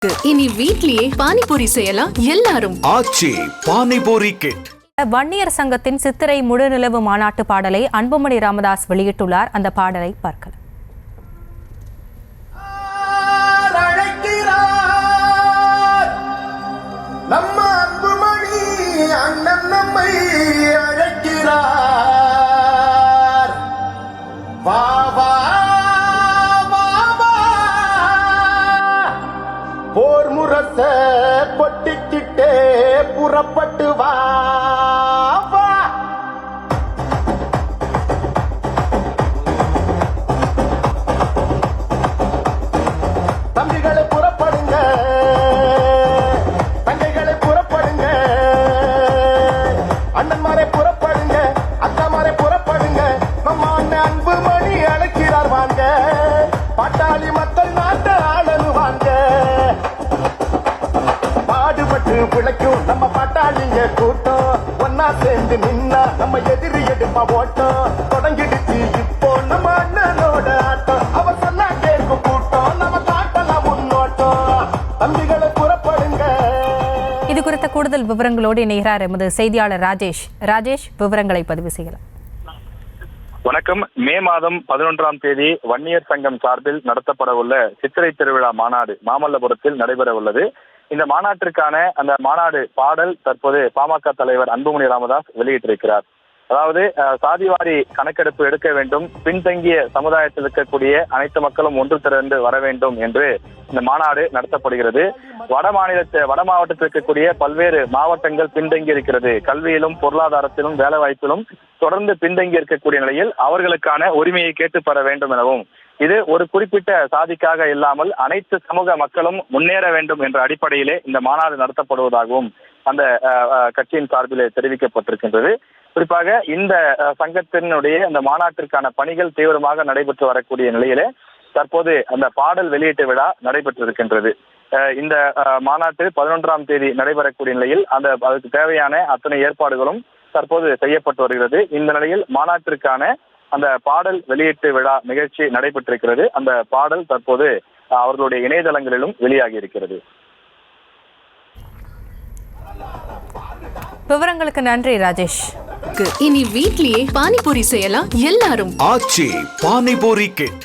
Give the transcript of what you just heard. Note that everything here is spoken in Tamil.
இனி வீட்லயே பானிபூரி செய்யலாம் எல்லாரும். ஆச்சி பானிபூரி கிட். வன்னியர் சங்கத்தின் சித்திரை முழுநிலவு மாநாட்டு பாடலை அன்புமணி ராமதாஸ் வெளியிட்டுள்ளார். அந்த பாடலை பார்க்கலாம். நம்ம அன்புமணி அண்ணன் நம்மை அழைக்கிறார். வா வா போர் முரச கொட்டிக்கிட்டே புறப்பட்டு வா. தம்பிகளை புறப்படுங்க, தங்கைகளை புறப்படுங்க, அண்ணன்மாரை புறப்படுங்க, அக்காமாரை புறப்படுங்க. நம்ம அண்ணன் அன்புமணி அழைக்கிறார் வாங்க. பாட்டாளி மக்கள் நாட்டை ஆளனு வாங்க. பாடுபட்டு பிழைக்கும் நம்ம பாட்டாளிங்க கூட்டம் ஒன்னா சேர்ந்து நின்னா நம்ம எதிரி எடுப்பா ஓட்டம். தொடங்கிடுச்சு இப்போ நம்ம அண்ணனோட ஆட்டம். அவர் சொன்னா கேட்கும் கூட்டம் நம்ம காட்டலாம் முன்னோட்டம். தம்பிகளை புறப்படுங்க. இது குறித்த கூடுதல் விவரங்களோடு இணைகிறார் எமது செய்தியாளர் ராஜேஷ். விவரங்களை பதிவு செய்யலாம். வணக்கம். மே மாதம் 11ஆம் தேதி வன்னியர் சங்கம் சார்பில் நடத்தப்பட உள்ள சித்திரை திருவிழா மாநாடு மாமல்லபுரத்தில் நடைபெற உள்ளது. இந்த மாநாட்டிற்கான அந்த மாநாடு பாடல் தற்போது பாமக தலைவர் அன்புமணி ராமதாஸ் வெளியிட்டிருக்கிறார். அதாவது சாதிவாரி கணக்கெடுப்பு எடுக்க வேண்டும், பின்தங்கிய சமுதாயத்தில் இருக்கக்கூடிய அனைத்து மக்களும் ஒன்று திரண்டு வர வேண்டும் என்று இந்த மாநாடு நடத்தப்படுகிறது. வட மாவட்டத்தில் இருக்கக்கூடிய பல்வேறு மாவட்டங்கள் பின்தங்கி இருக்கிறது. கல்வியிலும் பொருளாதாரத்திலும் வேலை வாய்ப்பிலும் தொடர்ந்து பின்தங்கி இருக்கக்கூடிய நிலையில் அவர்களுக்கான உரிமையை கேட்டு பெற வேண்டும் எனவும், இது ஒரு குறிப்பிட்ட சாதிக்காக இல்லாமல் அனைத்து சமூக மக்களும் முன்னேற வேண்டும் என்ற அடிப்படையிலே இந்த மாநாடு நடத்தப்படுவதாகவும் அந்த கட்சியின் சார்பிலே தெரிவிக்கப்பட்டிருக்கின்றது. குறிப்பாக இந்த சங்கத்தினுடைய அந்த மாநாட்டிற்கான பணிகள் தீவிரமாக நடைபெற்று வரக்கூடிய நிலையிலே தற்போது அந்த பாடல் வெளியீட்டு விழா நடைபெற்றிருக்கின்றது. இந்த மாநாட்டு 11ஆம் தேதி நடைபெறக்கூடிய நிலையில் அதுக்கு தேவையான அத்தனை ஏற்பாடுகளும் தற்போது செய்யப்பட்டு வருகிறது. இந்த நிலையில் மாநாட்டிற்கான அந்த பாடல் வெளியீட்டு விழா நிகழ்ச்சி நடைபெற்றிருக்கிறது. அந்த பாடல் தற்போது அவர்களுடைய இணையதளங்களிலும் வெளியாகி இருக்கிறது. விவரங்களுக்கு நன்றி ராஜேஷ். இனி வீட்லயே பானிபூரி செய்யலாம் எல்லாரும். ஆச்சி பானிபூரி கிட்.